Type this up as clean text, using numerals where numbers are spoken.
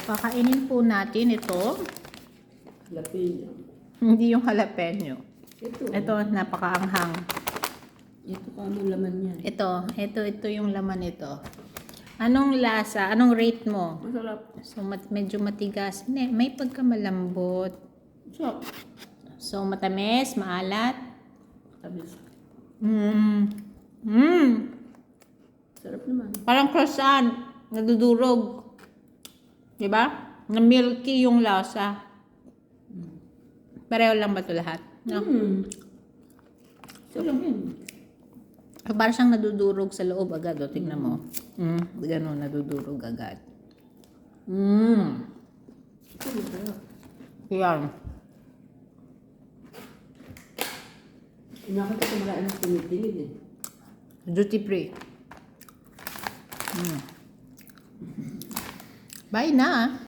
kakainin po natin ito. Jalapeno. Hindi yung jalapeno. Ito. Ito, napakaanghang. Ito pa ano laman niya. Ito yung laman nito. Anong lasa? Anong rate mo? Masarap. So, medyo matigas. Hindi, may pagkamalambot. Sarap. So, matamis, maalat. Tamis. Sarap naman. Parang croissant. Nadudurog. Diba? Na milky yung lasa. Pareho lang ba ito lahat? No? Sarap yan. Parang siyang nadudurog sa loob agad. O, tignan mo. Ganun, nadudurog agad. Ito masarap. Yan. Inakit ko marami ng tumitingin eh. Duty free. Bye na.